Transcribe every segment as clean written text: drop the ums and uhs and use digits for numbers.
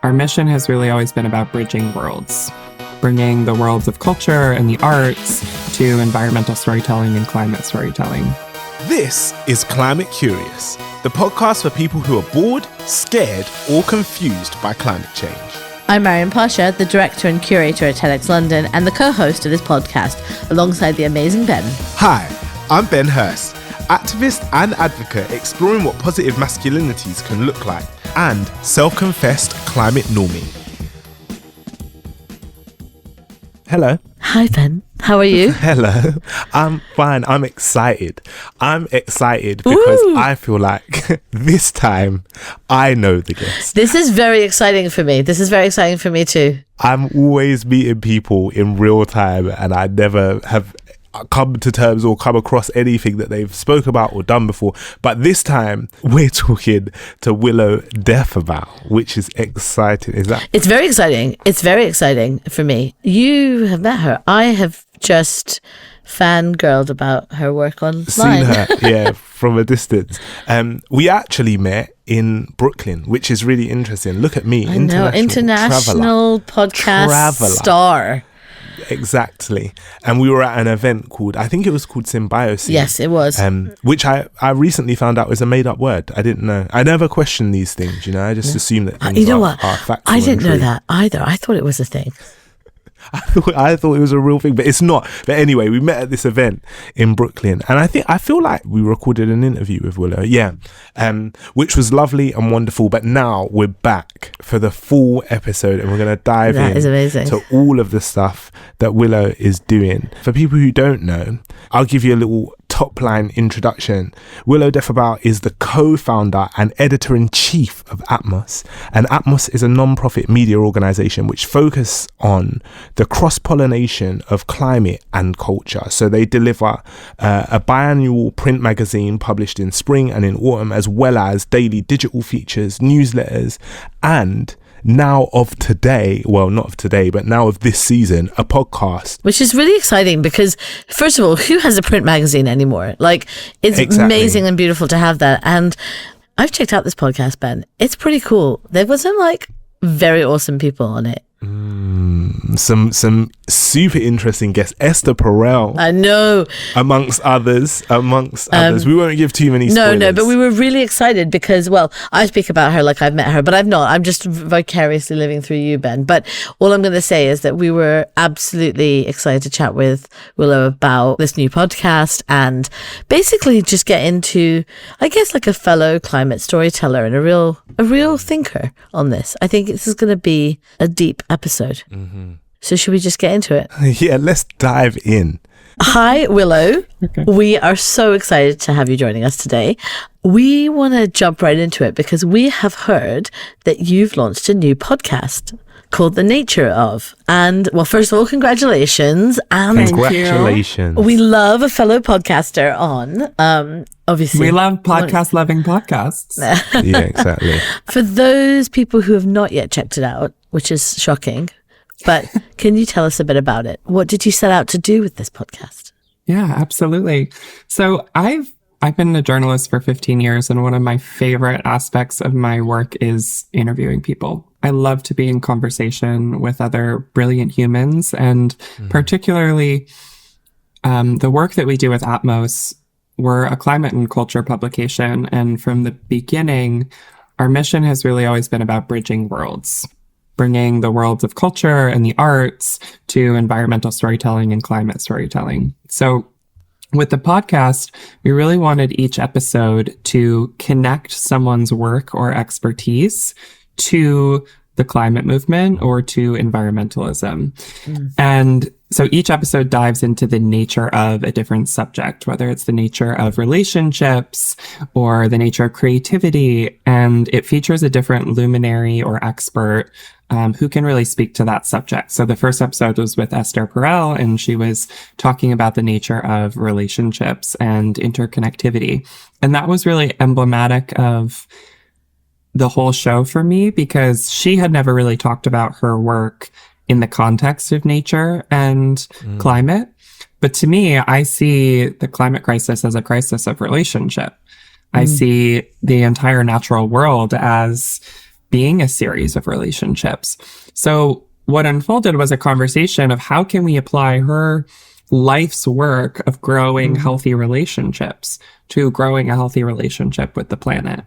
Our mission has really always been about bridging worlds, bringing the worlds of culture and the arts to environmental storytelling and climate storytelling. This is Climate Curious, the podcast for people who are bored, scared, or confused by climate change. I'm Maryam, Pasha, the director and curator at TEDxLondon and the co-host of this podcast, alongside the amazing Ben. Hi, I'm Ben Hurst, activist and advocate exploring what positive masculinities can look like, and self-confessed climate normie. Hello. Hi, Ben. How are you? Hello. I'm fine. I'm excited. Because I feel like this time I know the guest. This is very exciting for me. This is very exciting for me too. I'm always meeting people in real time and I never have come to terms or come across anything that they've spoke about or done before. But this time we're talking to Willow Defebaugh, which is exciting. It's very exciting. It's very exciting for me. You have met her. I have just fangirled about her work online. Seen her, yeah, from a distance. We met in Brooklyn, which is really interesting. Look at me, international podcast traveler. Star. Exactly. And we were at an event called Symbiosis. Yes, it was. Which I recently found out was a made up word. I didn't know. I never question these things, I just assume that things are factual. I didn't know that either. I thought it was a thing. I thought it was a real thing, but it's not. But anyway, we met at this event in Brooklyn, and I feel like we recorded an interview with Willow, which was lovely and wonderful. But now we're back for the full episode, and we're going to dive into all of the stuff that Willow is doing. For people who don't know, I'll give you a little top line introduction. Willow Defebaugh is the co-founder and editor-in-chief of Atmos, and Atmos is a non-profit media organization which focus on the cross-pollination of climate and culture. So they deliver a biannual print magazine published in spring and in autumn, as well as daily digital features, newsletters, and now of this season, a podcast. Which is really exciting because, first of all, who has a print magazine anymore? Like, it's amazing and beautiful to have that. And I've checked out this podcast, Ben. It's pretty cool. There was some, very awesome people on it. Some super interesting guests. Esther Perel. I know. Amongst others. We won't give too many spoilers. No, but we were really excited because, I speak about her like I've met her, but I've not. I'm just vicariously living through you, Ben. But all I'm going to say is that we were absolutely excited to chat with Willow about this new podcast and basically just get into, I guess, like a fellow climate storyteller and a real thinker on this. I think this is going to be a deep episode. Mm-hmm. So should we just get into it? Yeah, let's dive in. Hi, Willow. Okay. We are so excited to have you joining us today. We want to jump right into it because we have heard that you've launched a new podcast called The Nature of. And, first of all, congratulations. And congratulations. We love a fellow podcaster on, obviously. We love podcast-loving podcasts. Yeah, exactly. For those people who have not yet checked it out, which is shocking, but can you tell us a bit about it? What did you set out to do with this podcast? Yeah, absolutely. So I've been a journalist for 15 years, and one of my favorite aspects of my work is interviewing people. I love to be in conversation with other brilliant humans, and particularly the work that we do with Atmos. We're a climate and culture publication, and from the beginning, our mission has really always been about bridging worlds, bringing the worlds of culture and the arts to environmental storytelling and climate storytelling. So with the podcast, we really wanted each episode to connect someone's work or expertise to the climate movement or to environmentalism. And so each episode dives into the nature of a different subject, whether it's the nature of relationships or the nature of creativity. And it features a different luminary or expert who can really speak to that subject. So the first episode was with Esther Perel, and she was talking about the nature of relationships and interconnectivity. And that was really emblematic of the whole show for me because she had never really talked about her work in the context of nature and climate. But to me, I see the climate crisis as a crisis of relationship. I see the entire natural world as being a series of relationships. So what unfolded was a conversation of how can we apply her life's work of growing healthy relationships to growing a healthy relationship with the planet,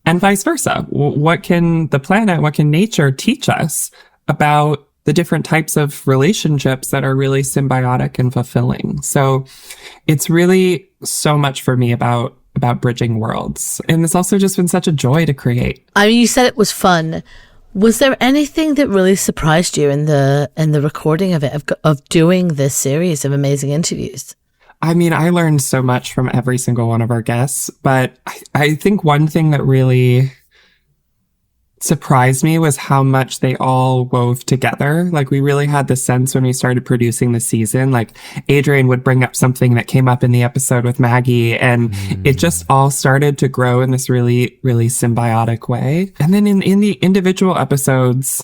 and vice versa. What can the planet, what can nature teach us about the different types of relationships that are really symbiotic and fulfilling? So it's really so much for me about bridging worlds. And it's also just been such a joy to create. I mean, you said it was fun. Was there anything that really surprised you in the recording of it, of doing this series of amazing interviews? I mean, I learned so much from every single one of our guests, but I think one thing that really surprised me was how much they all wove together. Like, we really had the sense when we started producing the season, like Adrian would bring up something that came up in the episode with Maggie, and it just all started to grow in this really, really symbiotic way. And then in the individual episodes,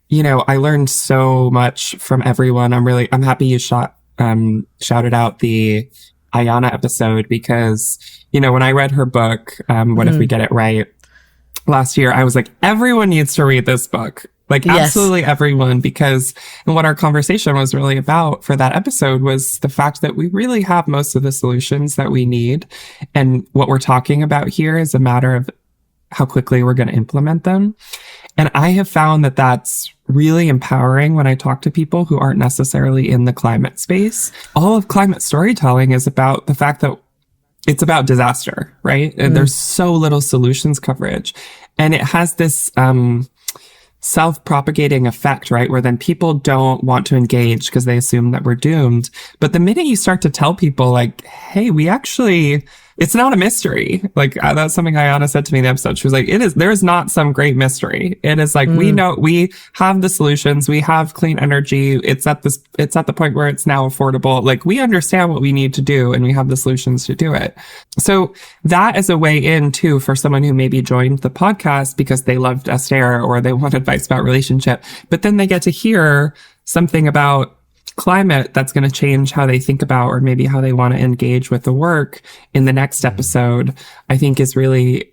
you know, I learned so much from everyone. I'm happy you shouted out the Ayana episode, because, you know, when I read her book, What If We Get It Right, last year, I was like, everyone needs to read this book. Like, absolutely everyone, because and what our conversation was really about for that episode was the fact that we really have most of the solutions that we need. And what we're talking about here is a matter of how quickly we're going to implement them. And I have found that that's really empowering when I talk to people who aren't necessarily in the climate space. All of climate storytelling is about the fact that it's about disaster, right? And there's so little solutions coverage. And it has this self-propagating effect, right? Where then people don't want to engage because they assume that we're doomed. But the minute you start to tell people like, hey, it's not a mystery. Like, that's something Ayana said to me in the episode. She was like, there is not some great mystery. It is like, we know, we have the solutions. We have clean energy. It's at the point where it's now affordable. Like, we understand what we need to do and we have the solutions to do it. So that is a way in too, for someone who maybe joined the podcast because they loved Esther or they want advice about relationship, but then they get to hear something about climate that's going to change how they think about, or maybe how they want to engage with the work in the next episode, I think is really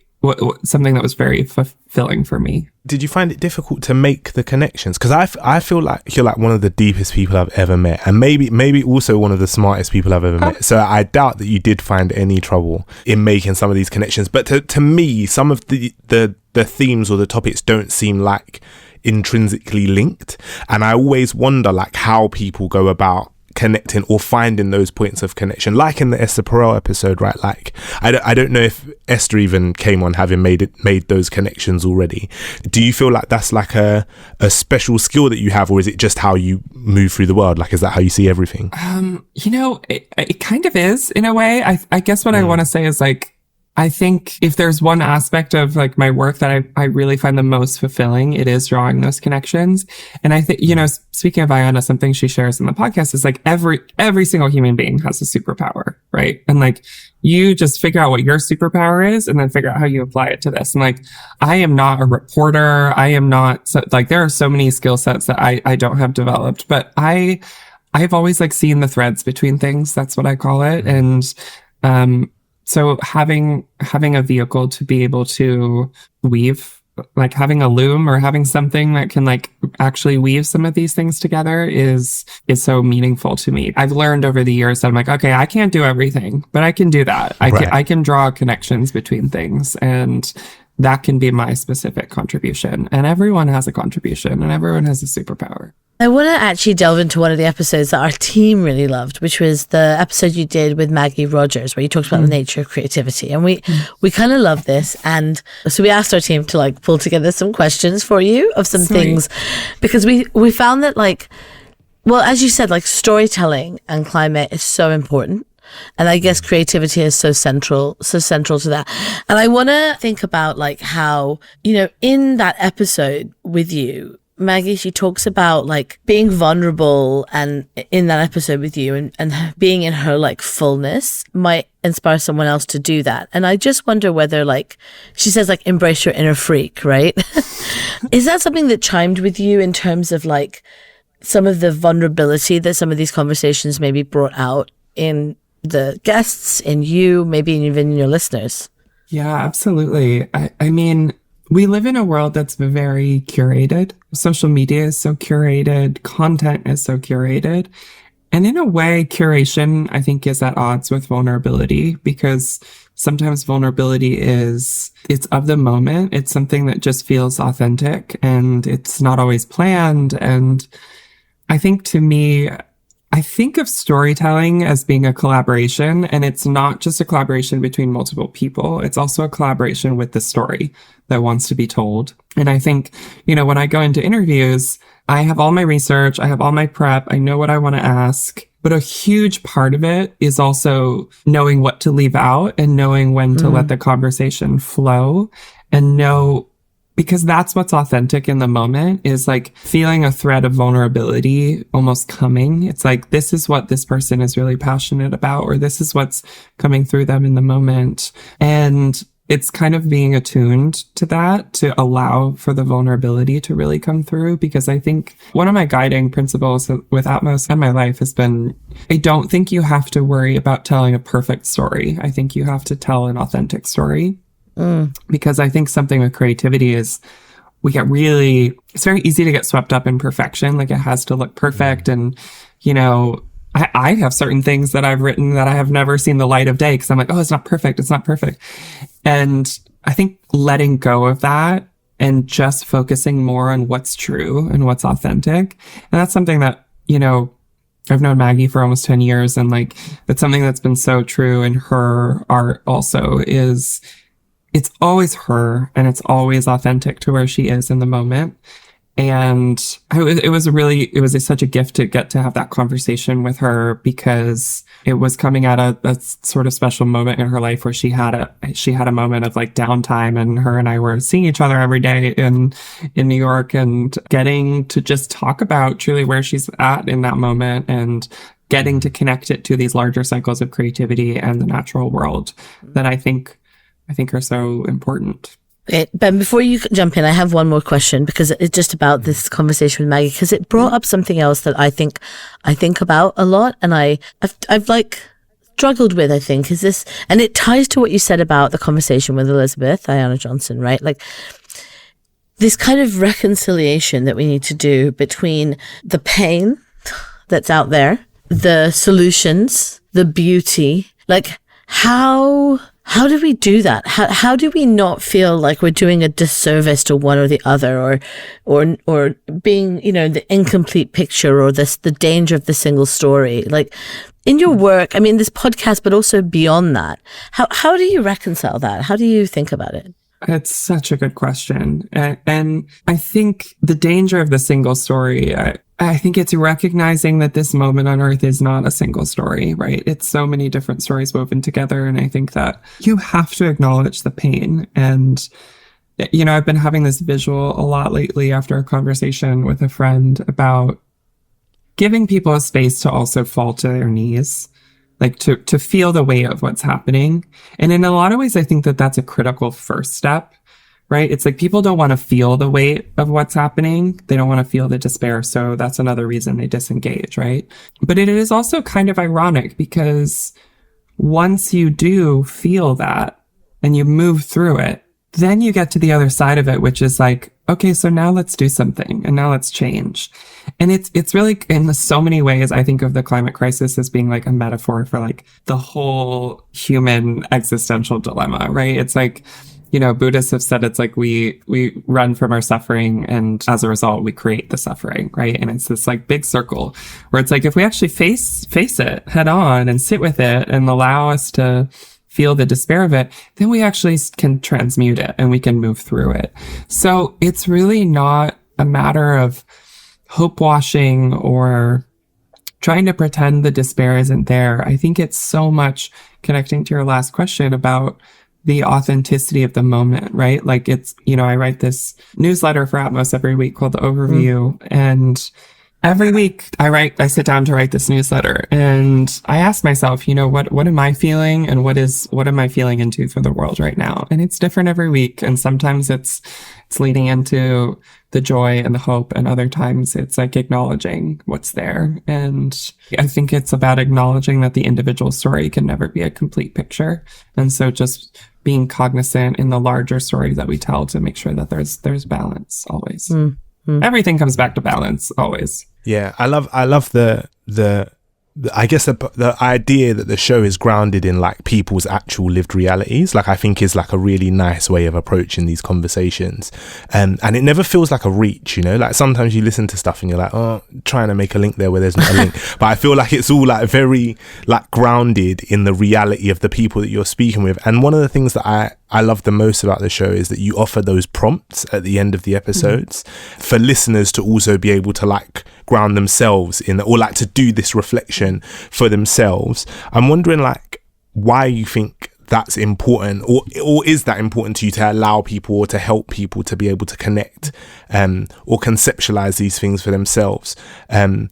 something that was very fulfilling for me. Did you find it difficult to make the connections? Because I feel like you're like one of the deepest people I've ever met, and maybe also one of the smartest people I've ever met. So I doubt that you did find any trouble in making some of these connections. But to me, some of the themes or the topics don't seem like intrinsically linked, and I always wonder like how people go about connecting or finding those points of connection, like in the Esther Perel episode, right? Like I don't know if Esther even came on having made those connections already. Do you feel like that's like a special skill that you have, or is it just how you move through the world? Like, is that how you see everything? You know, it kind of is in a way. I guess what I want to say is like, I think if there's one aspect of like my work that I really find the most fulfilling, it is drawing those connections. And I think, you know, speaking of Ayana, something she shares in the podcast is like every single human being has a superpower, right? And like, you just figure out what your superpower is and then figure out how you apply it to this. And like, I am not a reporter. I am not like, there are so many skill sets that I don't have developed, but I've always like seen the threads between things. That's what I call it. And, so having a vehicle to be able to weave, like having a loom or having something that can like actually weave some of these things together is so meaningful to me. I've learned over the years that I'm like, okay, I can't do everything, but I can do that. I can draw connections between things, and that can be my specific contribution. And everyone has a contribution and everyone has a superpower. I want to actually delve into one of the episodes that our team really loved, which was the episode you did with Maggie Rogers, where you talked about the nature of creativity. And we kind of love this. And so we asked our team to like pull together some questions for you of some things, because we found that like, well, as you said, like storytelling and climate is so important. And I guess creativity is so central to that. And I want to think about like how, you know, in that episode with you, Maggie, she talks about like being vulnerable, and in that episode with you and being in her like fullness might inspire someone else to do that. And I just wonder whether like, she says like, embrace your inner freak, right? Is that something that chimed with you in terms of like some of the vulnerability that some of these conversations maybe brought out in the guests, in you, maybe even in your listeners? Yeah, absolutely. I mean, we live in a world that's very curated. Social media is so curated. Content is so curated. And in a way, curation, I think, is at odds with vulnerability, because sometimes vulnerability it's of the moment. It's something that just feels authentic, and it's not always planned. And I think, to me, I think of storytelling as being a collaboration, and it's not just a collaboration between multiple people. It's also a collaboration with the story that wants to be told. And I think, when I go into interviews, I have all my research, I have all my prep, I know what I want to ask, but a huge part of it is also knowing what to leave out and knowing when to let the conversation flow, and because that's what's authentic in the moment, is like feeling a thread of vulnerability almost coming. It's like, this is what this person is really passionate about, or this is what's coming through them in the moment. And it's kind of being attuned to that, to allow for the vulnerability to really come through. Because I think one of my guiding principles with Atmos and my life has been, I don't think you have to worry about telling a perfect story. I think you have to tell an authentic story. Because I think something with creativity is it's very easy to get swept up in perfection. Like, it has to look perfect. And, I have certain things that I've written that I have never seen the light of day, because I'm like, oh, it's not perfect. It's not perfect. And I think letting go of that and just focusing more on what's true and what's authentic. And that's something that, I've known Maggie for almost 10 years. And like, it's something that's been so true in her art also, is it's always her, and it's always authentic to where she is in the moment. And it was such a gift to get to have that conversation with her, because it was coming at a sort of special moment in her life where she had a moment of like downtime, and her and I were seeing each other every day in New York, and getting to just talk about truly where she's at in that moment, and getting to connect it to these larger cycles of creativity and the natural world that I think are so important. Okay, Ben, before you jump in, I have one more question, because it's just about this conversation with Maggie, because it brought up something else that I think about a lot, and I've like struggled with, I think, is this, and it ties to what you said about the conversation with Elizabeth Ayanna Johnson, right? Like, this kind of reconciliation that we need to do between the pain that's out there, the solutions, the beauty. Like, how do we do that? How do we not feel like we're doing a disservice to one or the other, or being, the incomplete picture, or the danger of the single story? Like, in your work, I mean, this podcast, but also beyond that, how do you reconcile that? How do you think about it? It's such a good question. And I think the danger of the single story, I think it's recognizing that this moment on Earth is not a single story, right? It's so many different stories woven together. And I think that you have to acknowledge the pain. And, I've been having this visual a lot lately after a conversation with a friend about giving people a space to also fall to their knees, like to feel the weight of what's happening. And in a lot of ways, I think that that's a critical first step, right? It's like, people don't want to feel the weight of what's happening. They don't want to feel the despair. So that's another reason they disengage, right? But it is also kind of ironic, because once you do feel that and you move through it, then you get to the other side of it, which is like, okay, so now let's do something, and now let's change. And it's really, in so many ways, I think of the climate crisis as being like a metaphor for like the whole human existential dilemma, right? It's like, Buddhists have said it's like we run from our suffering, and as a result, we create the suffering, right? And it's this like big circle where it's like, if we actually face it head on and sit with it and allow us to feel the despair of it, then we actually can transmute it and we can move through it. So it's really not a matter of hope washing or trying to pretend the despair isn't there. I think it's so much connecting to your last question about the authenticity of the moment, right? Like, it's, I write this newsletter for Atmos every week called The Overview. And every week I sit down to write this newsletter, and I ask myself, what am I feeling, and what am I feeling into for the world right now? And it's different every week. And sometimes it's leading into the joy and the hope, and other times it's like acknowledging what's there. And I think it's about acknowledging that the individual story can never be a complete picture. And so just being cognizant in the larger story that we tell to make sure that there's balance always. Everything comes back to balance always. Yeah, I love the I guess the idea that the show is grounded in like people's actual lived realities, like I think is like a really nice way of approaching these conversations, and it never feels like a reach, you know, like sometimes you listen to stuff and you're like, oh, trying to make a link there where there's not a link, but I feel like it's all like very like grounded in the reality of the people that you're speaking with. And one of the things that I love the most about the show is that you offer those prompts at the end of the episodes for listeners to also be able to like ground themselves in, or like to do this reflection for themselves. I'm wondering like why you think that's important, or is that important to you to allow people or to help people to be able to connect or conceptualize these things for themselves, and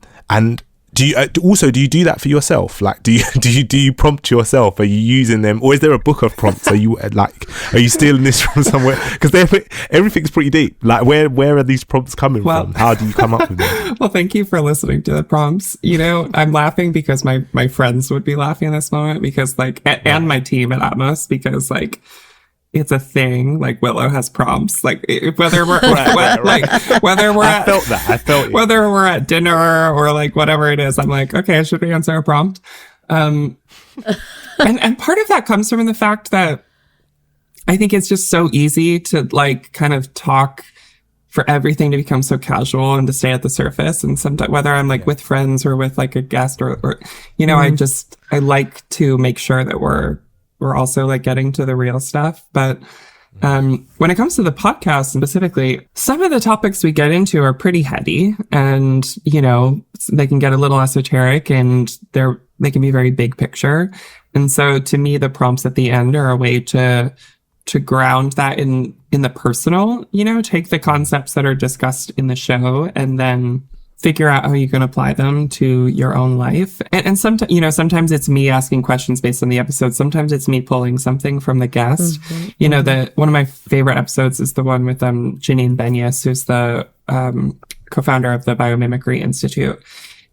do you do that for yourself? Like, do you prompt yourself? Are you using them, or is there a book of prompts? Are you stealing this from somewhere? Because everything's pretty deep. Like, where are these prompts coming from? How do you come up with them? Well, thank you for listening to the prompts. You know, I'm laughing because my friends would be laughing in this moment because like, and my team at Atmos, because like, it's a thing. Like Willow has prompts. Like whether we're I felt whether we're at dinner or like whatever it is, I'm like, okay, should we answer a prompt? And part of that comes from the fact that I think it's just so easy to like kind of talk for everything to become so casual and to stay at the surface. And sometimes whether I'm like with friends or with like a guest or you know, I like to make sure that we're also like getting to the real stuff. But when it comes to the podcast specifically, some of the topics we get into are pretty heady, and, you know, they can get a little esoteric, and they can be very big picture. And so to me, the prompts at the end are a way to ground that in the personal, you know, take the concepts that are discussed in the show and then figure out how you can apply them to your own life. And sometimes, you know, sometimes it's me asking questions based on the episode. Sometimes it's me pulling something from the guest. You know, one of my favorite episodes is the one with Janine Benyus, who's the co-founder of the Biomimicry Institute.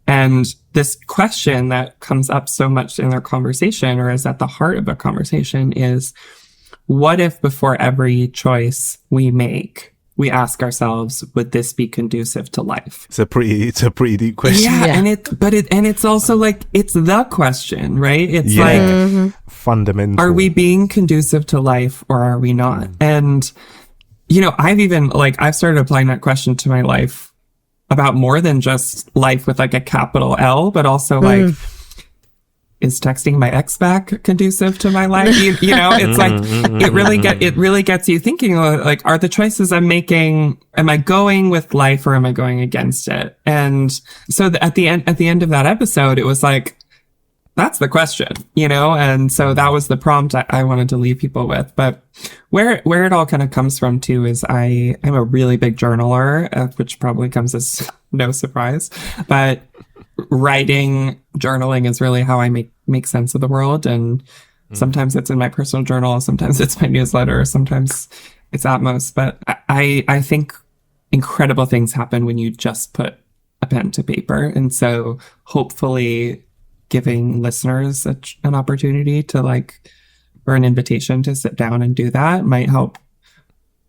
And this question that comes up so much in their conversation, or is at the heart of a conversation, is what if before every choice we make, we ask ourselves, would this be conducive to life? It's a pretty deep question. Yeah. And it's also like, it's the question, right? It's like fundamental. Are we being conducive to life or are we not? And, you know, I've started applying that question to my life about more than just life with like a capital L, but also like, is texting my ex back conducive to my life? You know, it's like, it really gets you thinking, like, are the choices I'm making, am I going with life or am I going against it? And so at the end of that episode, it was like, that's the question, you know? And so that was the prompt I wanted to leave people with. But where it all kind of comes from too is I'm a really big journaler, which probably comes as no surprise, but journaling is really how I make sense of the world. And sometimes it's in my personal journal, sometimes it's my newsletter, sometimes it's Atmos. But I think incredible things happen when you just put a pen to paper. And so hopefully giving listeners an opportunity to or an invitation to sit down and do that might help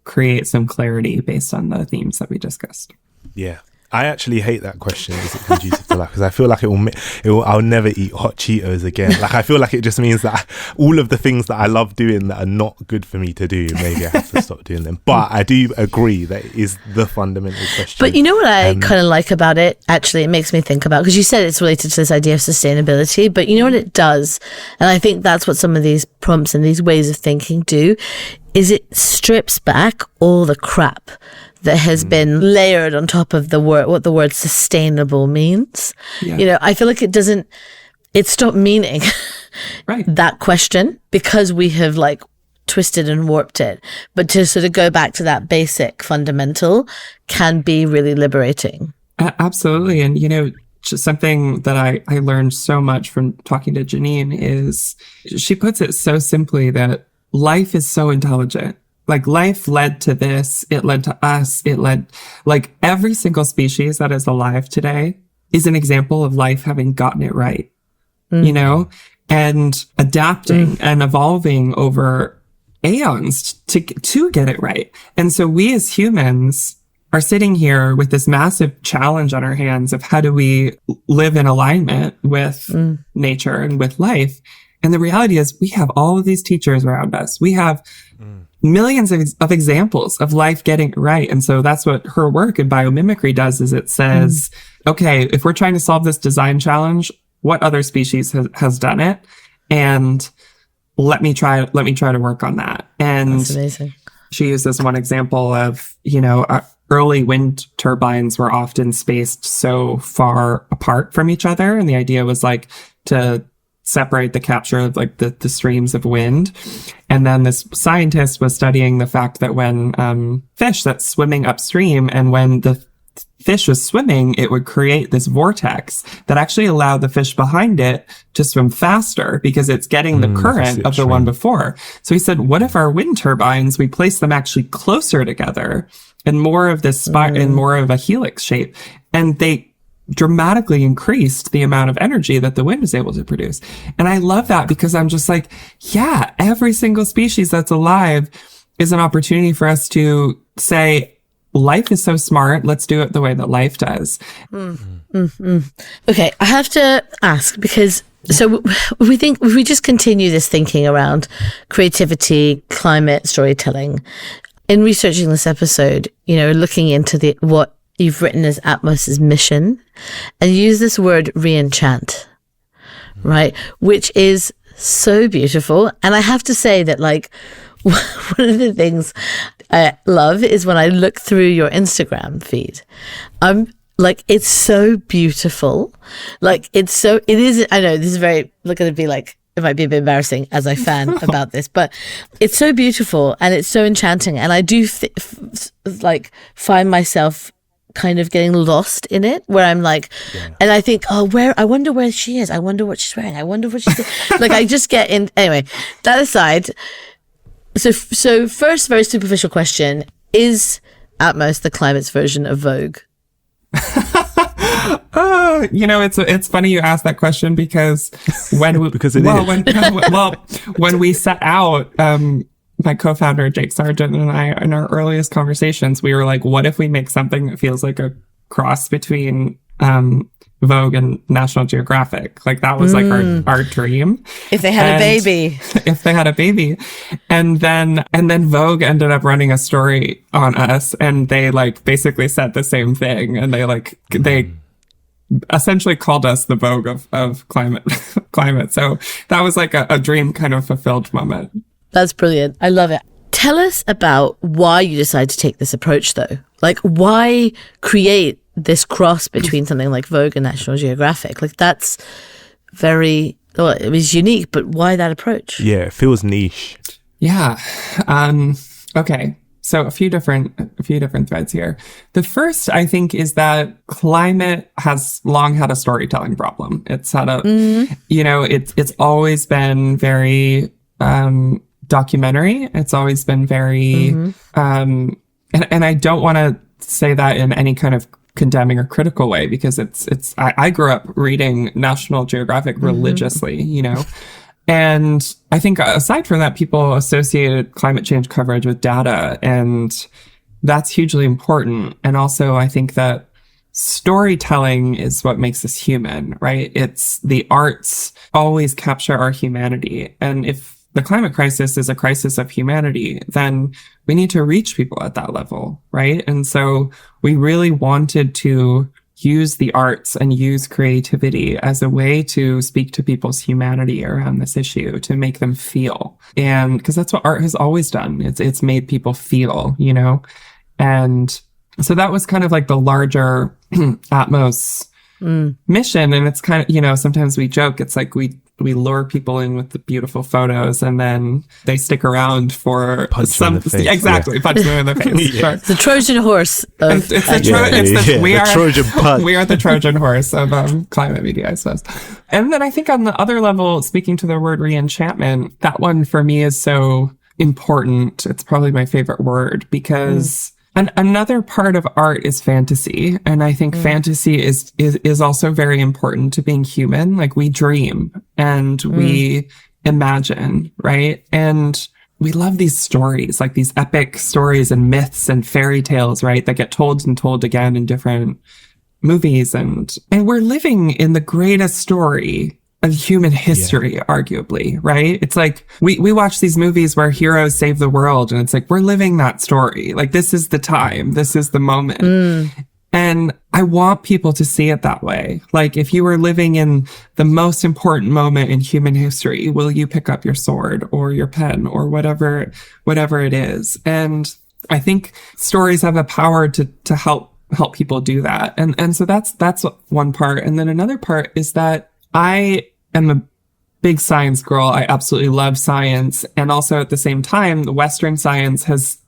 create some clarity based on the themes that we discussed. Yeah. I actually hate that question. Is it conducive to life? Because I feel like I'll never eat hot Cheetos again. Like, I feel like it just means that all of the things that I love doing that are not good for me to do, maybe I have to stop doing them. But I do agree that it is the fundamental question. But you know what I kind of like about it? Actually, it makes me think about, because you said it's related to this idea of sustainability, but you know what it does? And I think that's what some of these prompts and these ways of thinking do, is it strips back all the crap that has been layered on top of what the word sustainable means. Yeah. You know, I feel like it stopped meaning that question because we have twisted and warped it. But to sort of go back to that basic fundamental can be really liberating. Absolutely. And, you know, just something that I learned so much from talking to Janine is she puts it so simply that life is so intelligent. Like, life led to this, it led to us, it led, every single species that is alive today is an example of life having gotten it right, you know, and adapting and evolving over aeons to get it right. And so we as humans are sitting here with this massive challenge on our hands of how do we live in alignment with nature and with life. And the reality is we have all of these teachers around us. We have millions of examples of life getting it right. And so that's what her work in biomimicry does, is it says, okay, if we're trying to solve this design challenge, what other species has done it? And let me try to work on that. And that's amazing. She used this one example of, early wind turbines were often spaced so far apart from each other. And the idea was like to separate the capture of like the streams of wind. And then this scientist was studying the fact that when fish that's swimming upstream, and when the fish was swimming, it would create this vortex that actually allowed the fish behind it to swim faster because it's getting the current of the one before. So he said, what if our wind turbines, we place them actually closer together and more of this in more of a helix shape, and they dramatically increased the amount of energy that the wind is able to produce. And I love that because I'm just like, yeah, every single species that's alive is an opportunity for us to say, life is so smart. Let's do it the way that life does. Okay, I have to ask, because so we think if we just continue this thinking around creativity, climate, storytelling, in researching this episode, looking into what you've written as Atmos's mission, and use this word re-enchant, right? Which is so beautiful. And I have to say that, like, one of the things I love is when I look through your Instagram feed, I'm like, it's so beautiful. Like, it is, I know this is very, going to be like, it might be a bit embarrassing as I fan about this, but it's so beautiful and it's so enchanting. And I do find myself kind of getting lost in it, where I'm like, and I think, I wonder where she is. I wonder what she's wearing. I wonder what she's doing. Like, I just get in. Anyway, that aside. So first, very superficial question: is Atmos the climate's version of Vogue? It's funny you asked that question because when we set out, my co-founder Jake Sargent and I, in our earliest conversations, we were like, what if we make something that feels like a cross between Vogue and National Geographic? Like, that was like our dream. If they had a baby. If they had a baby. And then Vogue ended up running a story on us, and they like basically said the same thing. And they essentially called us the Vogue of climate. So that was like a dream kind of fulfilled moment. That's brilliant. I love it. Tell us about why you decided to take this approach, though. Like, why create this cross between something like Vogue and National Geographic? Like, that's very, well, it was unique, but why that approach? Yeah, it feels niche. Yeah. Okay. So a few different threads here. The first, I think, is that climate has long had a storytelling problem. It's had it's always been very documentary. It's always been very, and I don't want to say that in any kind of condemning or critical way, because I grew up reading National Geographic religiously, and I think aside from that, people associated climate change coverage with data, and that's hugely important. And also, I think that storytelling is what makes us human, right? It's the arts always capture our humanity. And if the climate crisis is a crisis of humanity, then we need to reach people at that level, right? And so we really wanted to use the arts and use creativity as a way to speak to people's humanity around this issue, to make them feel. And because that's what art has always done. It's made people feel, And so that was kind of like the larger Atmos mission. And it's kind of, sometimes we joke, it's like we lure people in with the beautiful photos, and then they stick around for punch them in the face. Exactly, punch them in the face. Sure. The Trojan horse. We are Trojan punch. We are the Trojan horse of climate media, I suppose. And then I think on the other level, speaking to the word re-enchantment, that one for me is so important. It's probably my favorite word, because another part of art is fantasy. And I think fantasy is also very important to being human. Like, we dream and we imagine, right? And we love these stories, like these epic stories and myths and fairy tales, right? That get told and told again in different movies. And we're living in the greatest story of human history, arguably, right? It's like we watch these movies where heroes save the world, and it's like, we're living that story. Like, this is the time, this is the moment. And I want people to see it that way. Like, if you were living in the most important moment in human history, will you pick up your sword or your pen or whatever it is? And I think stories have the power to help people do that. And so that's one part. And then another part is that I am a big science girl. I absolutely love science. And also at the same time, the Western science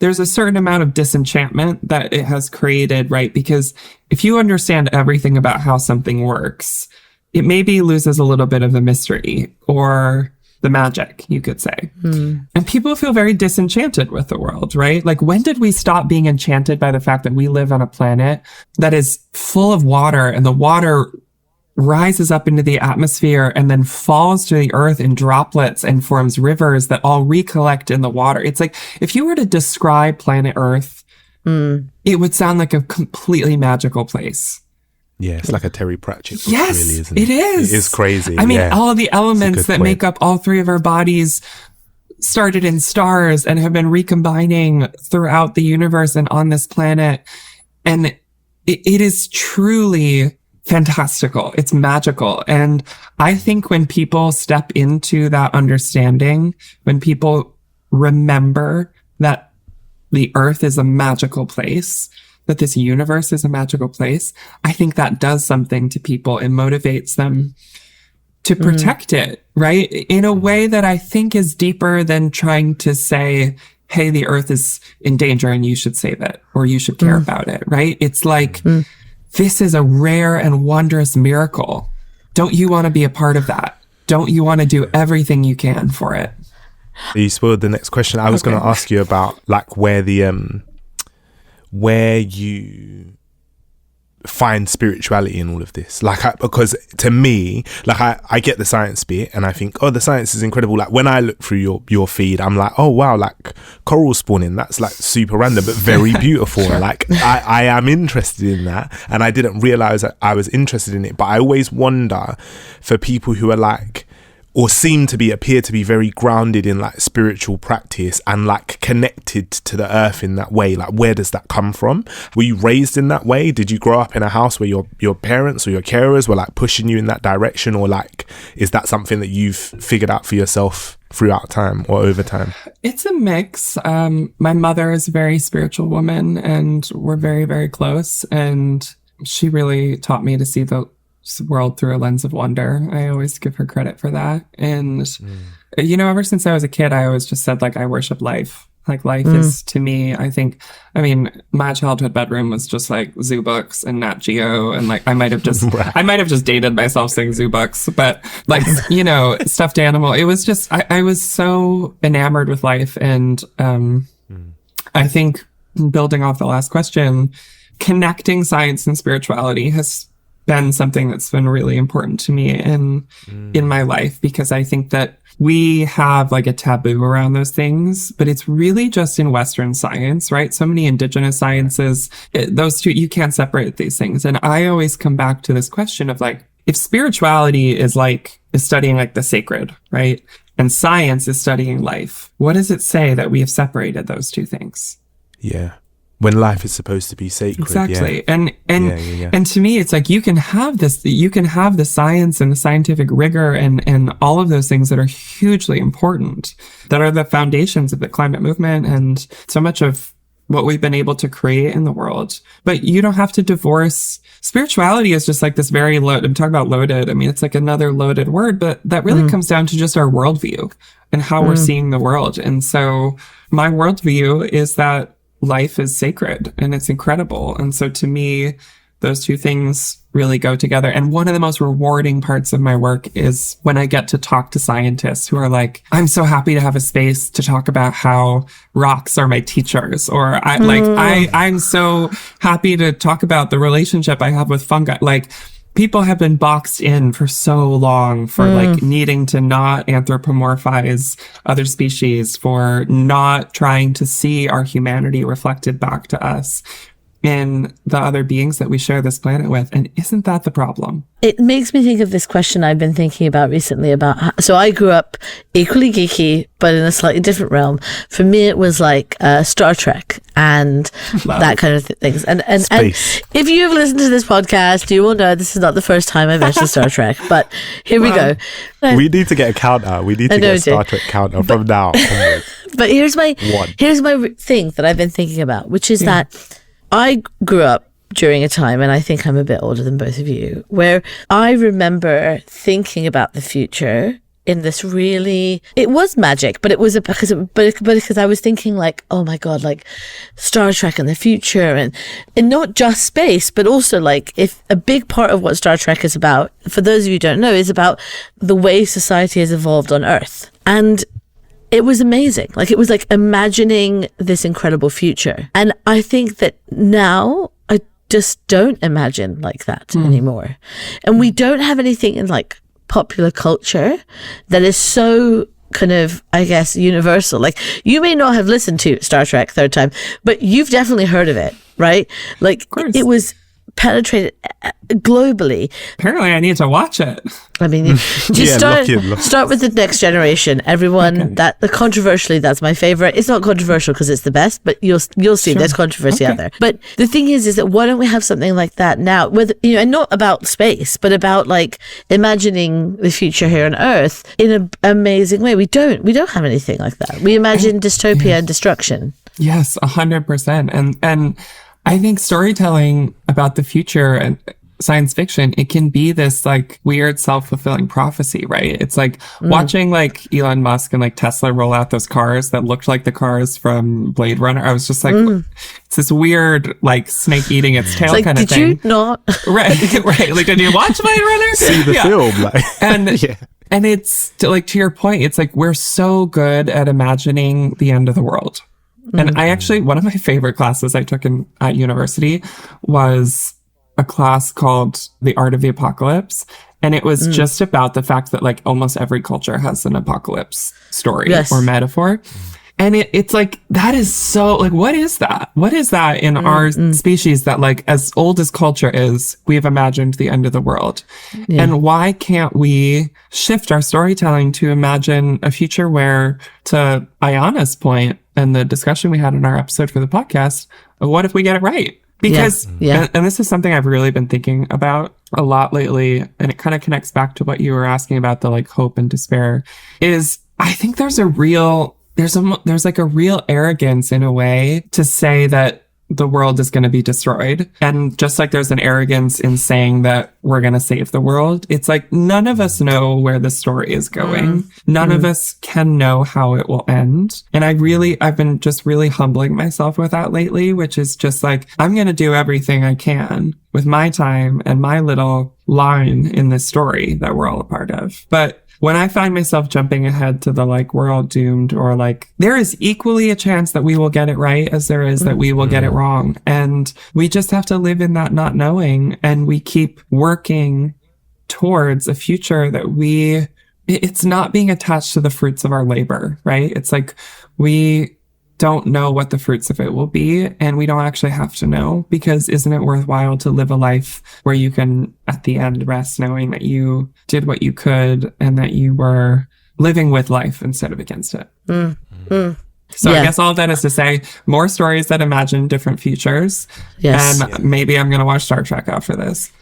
there's a certain amount of disenchantment that it has created, right? Because if you understand everything about how something works, it maybe loses a little bit of the mystery or the magic, you could say. And people feel very disenchanted with the world, right? Like, when did we stop being enchanted by the fact that we live on a planet that is full of water, and the water rises up into the atmosphere and then falls to the earth in droplets and forms rivers that all recollect in the water? It's like, if you were to describe planet Earth, it would sound like a completely magical place. Yeah, it's like a Terry Pratchett book, yes, really, isn't it? It is. It is crazy. I mean, all the elements that point. make up all three of our bodies started in stars and have been recombining throughout the universe and on this planet. And it is truly fantastical. It's magical. And I think when people step into that understanding, when people remember that the earth is a magical place, that this universe is a magical place, I think that does something to people and motivates them to protect it, right? In a way that I think is deeper than trying to say, hey, the earth is in danger and you should save it or you should care about it, right? It's like, this is a rare and wondrous miracle. Don't you want to be a part of that? Don't you want to do everything you can for it? You spoiled the next question. I was going to ask you about, like, where you find spirituality in all of this. Like, because to me, like, I get the science bit and I think, oh, the science is incredible. Like, when I look through your feed, I'm like, oh wow, like coral spawning, that's like super random but very beautiful. Sure. Like, I am interested in that, and I didn't realize that I was interested in it. But I always wonder, for people who are like, or appear to be very grounded in like spiritual practice and like connected to the earth in that way, like, where does that come from? Were you raised in that way? Did you grow up in a house where your parents or your carers were like pushing you in that direction, or like, is that something that you've figured out for yourself throughout time or over time? It's a mix. My mother is a very spiritual woman and we're very, very close, and she really taught me to see the world through a lens of wonder. I always give her credit for that. And, you know, ever since I was a kid, I always just said, like, I worship life. Like, life is, to me, I mean, my childhood bedroom was just like zoo books and Nat Geo. And like, I might have just dated myself saying zoo books, but like, you know, stuffed animal. It was just, I was so enamored with life. And, I think, building off the last question, connecting science and spirituality has been something that's been really important to me in my life, because I think that we have like a taboo around those things, but it's really just in Western science, right? So many indigenous sciences, those two, you can't separate these things. And I always come back to this question of like, if spirituality is studying like the sacred, right? And science is studying life, what does it say that we have separated those two things? Yeah. When life is supposed to be sacred. Exactly. Yeah. And to me, it's like, you can have the science and the scientific rigor and all of those things that are hugely important, that are the foundations of the climate movement and so much of what we've been able to create in the world. But you don't have to divorce. Spirituality is just like this very I'm talking about loaded. I mean, it's like another loaded word, but that really comes down to just our worldview and how we're seeing the world. And so my worldview is that life is sacred and it's incredible. And so to me, those two things really go together. And one of the most rewarding parts of my work is when I get to talk to scientists who are like, I'm so happy to have a space to talk about how rocks are my teachers, or I'm so happy to talk about the relationship I have with fungi. Like, people have been boxed in for so long for like needing to not anthropomorphize other species, for not trying to see our humanity reflected back to us in the other beings that we share this planet with. And isn't that the problem? It makes me think of this question I've been thinking about recently about so I grew up equally geeky, but in a slightly different realm. For me, it was like Star Trek and that kind of things. And if you've listened to this podcast, you will know this is not the first time I've mentioned Star Trek, but here we go. We need to get a counter. We need to get a Star Trek counter from now onwards. But here's my thing that I've been thinking about, which is that I grew up during a time, and I think I'm a bit older than both of you, where I remember thinking about the future in this really, it was magic, but it was because I was thinking like, oh my God, like Star Trek and the future, and not just space, but also like if a big part of what Star Trek is about, for those of you who don't know, is about the way society has evolved on Earth. And it was amazing. Like it was like imagining this incredible future. And I think that now I just don't imagine like that anymore. And we don't have anything in like popular culture that is so kind of, I guess, universal. Like you may not have listened to Star Trek third time, but you've definitely heard of it, right? Like it was penetrated globally. Apparently I need to watch it. I mean, just start with the Next Generation. Everyone, controversially, that's my favorite. It's not controversial because it's the best, but you'll see there's controversy out there. But the thing is that why don't we have something like that now? With and not about space, but about like imagining the future here on Earth in an amazing way. We don't have anything like that. We imagine dystopia and destruction. Yes, 100%. And I think storytelling about the future and science fiction, it can be this like weird self-fulfilling prophecy, right? It's like watching like Elon Musk and like Tesla roll out those cars that looked like the cars from Blade Runner. I was just like, it's this weird like snake eating its tail like, kind of thing. Did you not? Right. Like, did you watch Blade Runner? See the film. Like. And it's like, to your point, it's like we're so good at imagining the end of the world. And I actually, one of my favorite classes I took at university was a class called The Art of the Apocalypse. And it was just about the fact that like almost every culture has an apocalypse story or metaphor. And it's like, that is so, like, what is that? What is that in our species that, like, as old as culture is, we've imagined the end of the world? Yeah. And why can't we shift our storytelling to imagine a future where, to Ayana's point and the discussion we had in our episode for the podcast, what if we get it right? Because, and this is something I've really been thinking about a lot lately, and it kind of connects back to what you were asking about, the, like, hope and despair, is I think there's like a real arrogance in a way to say that the world is going to be destroyed. And just like there's an arrogance in saying that we're going to save the world, it's like none of us know where the story is going. None of us can know how it will end. And I've been just really humbling myself with that lately, which is just like, I'm going to do everything I can with my time and my little line in this story that we're all a part of. But when I find myself jumping ahead to the like, we're all doomed, or like, there is equally a chance that we will get it right as there is that we will get it wrong. And we just have to live in that not knowing. And we keep working towards a future that it's not being attached to the fruits of our labor, right? It's like, we don't know what the fruits of it will be, and we don't actually have to know, because isn't it worthwhile to live a life where you can at the end rest knowing that you did what you could and that you were living with life instead of against it? So I guess all of that is to say, more stories that imagine different futures. Yes. And maybe I'm going to watch Star Trek after this.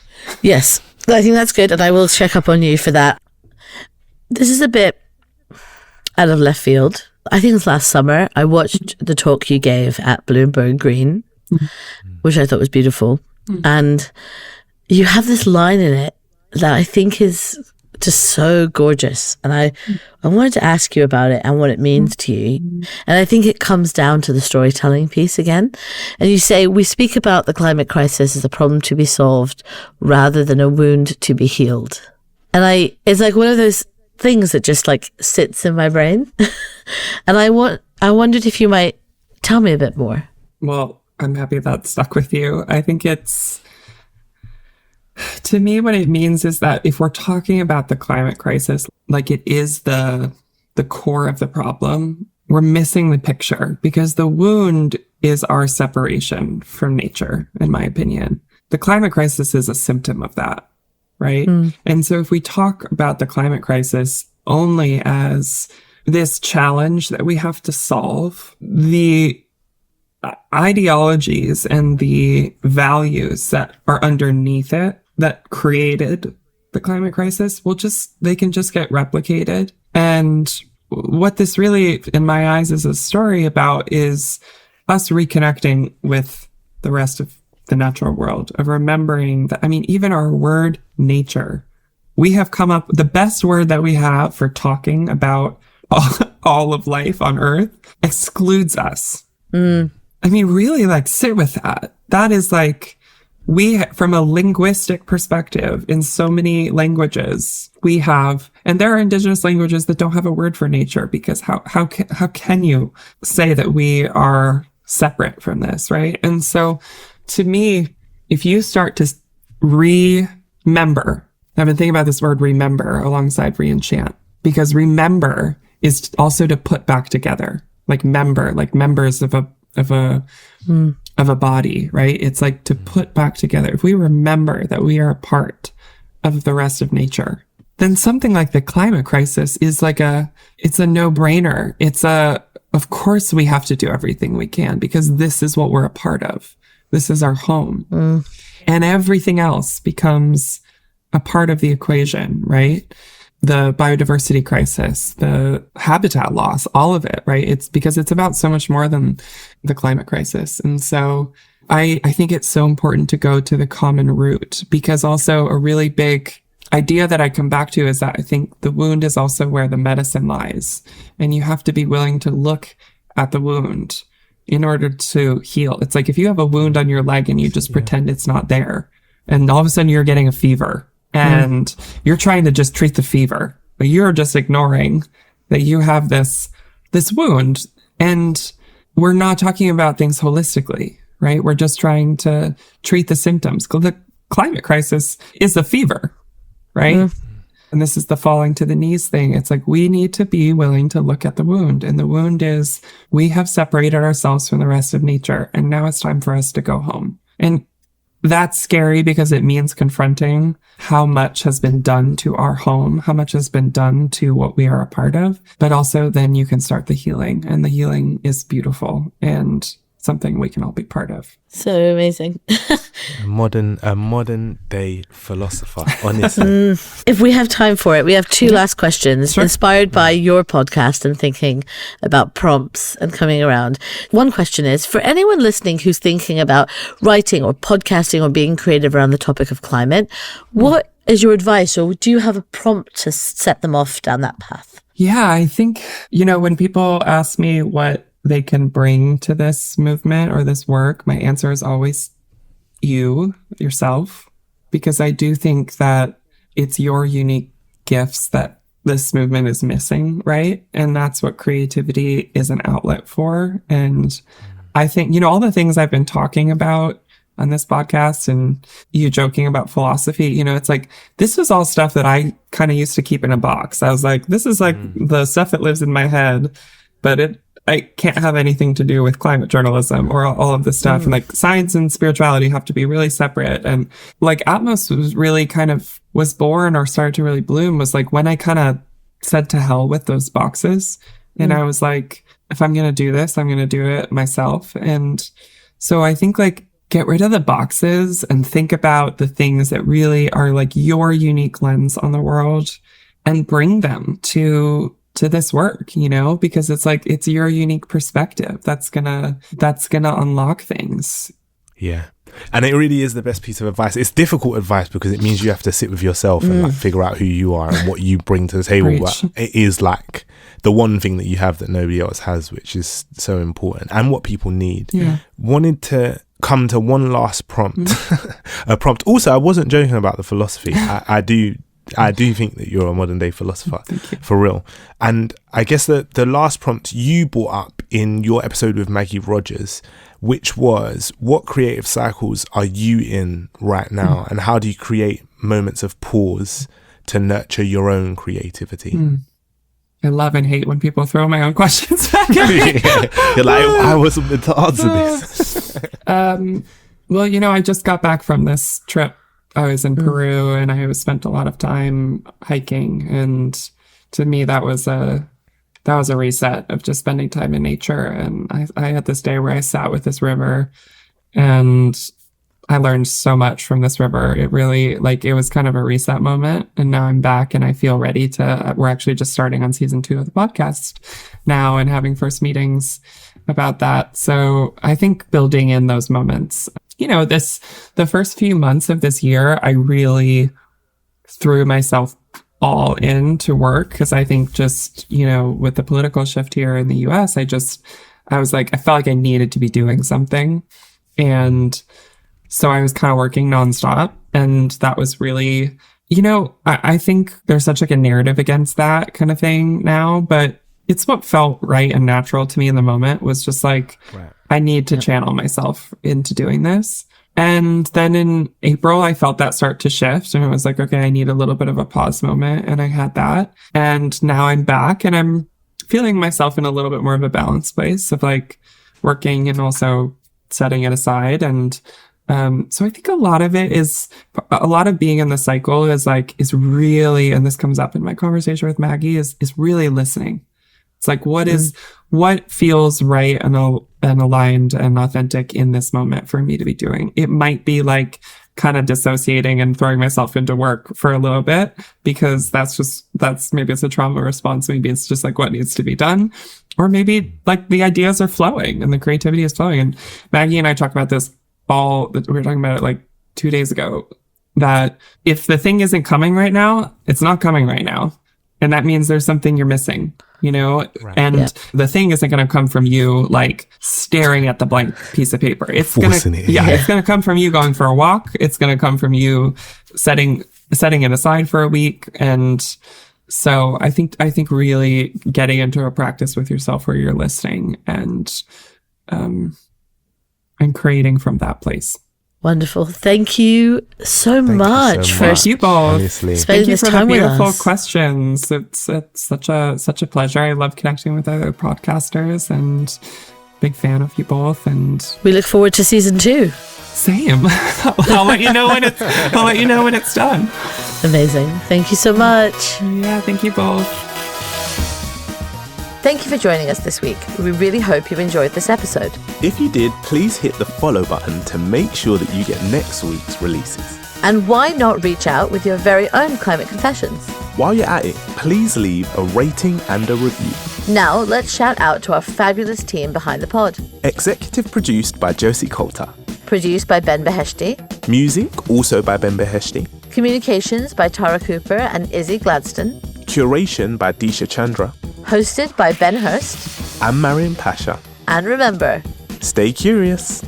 Yes, I think that's good, and I will check up on you for that. This is a bit out of left field. I think it was last summer, I watched the talk you gave at Bloomberg Green, which I thought was beautiful. And you have this line in it that I think is just so gorgeous. And I wanted to ask you about it and what it means to you. And I think it comes down to the storytelling piece again. And you say, we speak about the climate crisis as a problem to be solved rather than a wound to be healed. And it's like one of those things that just like sits in my brain. And I wondered if you might tell me a bit more. Well, I'm happy that stuck with you. I think To me, what it means is that if we're talking about the climate crisis, like it is the core of the problem, we're missing the picture, because the wound is our separation from nature, in my opinion. The climate crisis is a symptom of that, right? And so if we talk about the climate crisis only as this challenge that we have to solve, the ideologies and the values that are underneath it that created the climate crisis they can just get replicated. And what this really, in my eyes, is a story about is us reconnecting with the rest of the natural world, of remembering that, I mean, even our word nature, we have come up, the best word that we have for talking about all of life on Earth excludes us. I mean, really, like, sit with that. That is like, from a linguistic perspective, in so many languages, we have, and there are indigenous languages that don't have a word for nature, because how can you say that we are separate from this, right? And so, to me, if you start to remember, I've been thinking about this word remember alongside reenchant, because remember is also to put back together, like members of a body, right? It's like to put back together. If we remember that we are a part of the rest of nature, then something like the climate crisis is it's a no-brainer. Of course we have to do everything we can, because this is what we're a part of. This is our home. And everything else becomes a part of the equation, right? The biodiversity crisis, the habitat loss, all of it, right? It's because it's about so much more than the climate crisis. And so I think it's so important to go to the common root, because also a really big idea that I come back to is that I think the wound is also where the medicine lies. And you have to be willing to look at the wound in order to heal. It's like if you have a wound on your leg and you just pretend it's not there, and all of a sudden you're getting a fever, and you're trying to just treat the fever, but you're just ignoring that you have this wound. And we're not talking about things holistically, right? We're just trying to treat the symptoms. The climate crisis is the fever, right? And this is the falling to the knees thing. It's like, we need to be willing to look at the wound. And the wound is, we have separated ourselves from the rest of nature, and now it's time for us to go home. And that's scary, because it means confronting how much has been done to our home, how much has been done to what we are a part of. But also then you can start the healing, and the healing is beautiful and something we can all be part of. So amazing. a modern day philosopher, honestly. If we have time for it, we have two last questions inspired by your podcast and thinking about prompts and coming around. One question is, for anyone listening who's thinking about writing or podcasting or being creative around the topic of climate, what is your advice, or do you have a prompt to set them off down that path? Yeah, I think, when people ask me what they can bring to this movement or this work, my answer is always yourself, because I do think that it's your unique gifts that this movement is missing, right? And that's what creativity is an outlet for. And I think, all the things I've been talking about on this podcast, and you joking about philosophy, it's like, this was all stuff that I kind of used to keep in a box. I was like, this is like the stuff that lives in my head, but I can't have anything to do with climate journalism or all of this stuff. And like science and spirituality have to be really separate. And like Atmos was really was born or started to really bloom was like when I kind of said to hell with those boxes. And I was like, if I'm going to do this, I'm going to do it myself. And so I think like get rid of the boxes and think about the things that really are like your unique lens on the world and bring them to this work, because it's like, it's your unique perspective that's gonna unlock things. Yeah. And it really is the best piece of advice. It's difficult advice because it means you have to sit with yourself and like figure out who you are and what you bring to the table. But it is like the one thing that you have that nobody else has, which is so important and what people need. Yeah. Wanted to come to one last prompt. A prompt. Also, I wasn't joking about the philosophy. I do I do think that you're a modern day philosopher, for real. And I guess that the last prompt you brought up in your episode with Maggie Rogers, which was, what creative cycles are you in right now? And how do you create moments of pause to nurture your own creativity? I love and hate when people throw my own questions back at me. You're like, I wasn't meant to answer this. Well, you know, I just got back from this trip. I was in Peru and I spent a lot of time hiking. And to me, that was a reset of just spending time in nature. And I had this day where I sat with this river and I learned so much from this river. It really, it was kind of a reset moment. And now I'm back and I feel ready we're actually just starting on season 2 of the podcast now and having first meetings about that. So I think building in those moments, you know, the first few months of this year, I really threw myself all into work because I think just, you know, with the political shift here in the US, I was like, I felt like I needed to be doing something. And so I was kind of working nonstop. And that was really, you know, I think there's such a narrative against that kind of thing now, but it's what felt right and natural to me in the moment was just like, I need to channel myself into doing this. And then in April, I felt that start to shift and it was like, okay, I need a little bit of a pause moment. And I had that. And now I'm back and I'm feeling myself in a little bit more of a balanced place of working and also setting it aside. And so I think a lot of being in the cycle is really, and this comes up in my conversation with Maggie, is really listening. It's like, what feels right and aligned and authentic in this moment for me to be doing? It might be kind of dissociating and throwing myself into work for a little bit because maybe it's a trauma response. Maybe it's just what needs to be done. Or maybe the ideas are flowing and the creativity is flowing. And Maggie and I talk about this we were talking about it 2 days ago, that if the thing isn't coming right now, it's not coming right now. And that means there's something you're missing, you know? Right. And the thing isn't going to come from you staring at the blank piece of paper. It's going to come from you going for a walk. It's going to come from you setting it aside for a week. And so I think really getting into a practice with yourself where you're listening and creating from that place. Wonderful. Thank you so much for you both. Spending this time with us. Beautiful questions. It's such a pleasure. I love connecting with other podcasters and big fan of you both. And we look forward to season 2. Same. I'll let you know when it's done. Amazing. Thank you so much. Yeah, thank you both. Thank you for joining us this week. We really hope you enjoyed this episode. If you did, please hit the follow button to make sure that you get next week's releases. And why not reach out with your very own climate confessions? While you're at it, please leave a rating and a review. Now, let's shout out to our fabulous team behind the pod. Executive produced by Josie Colter. Produced by Ben Beheshty. Music also by Ben Beheshty. Communications by Tara Cooper and Issey Gladston. Curation by Deesha Chandra. Hosted by Ben Hurst. And Maryam Pasha. And remember, stay curious.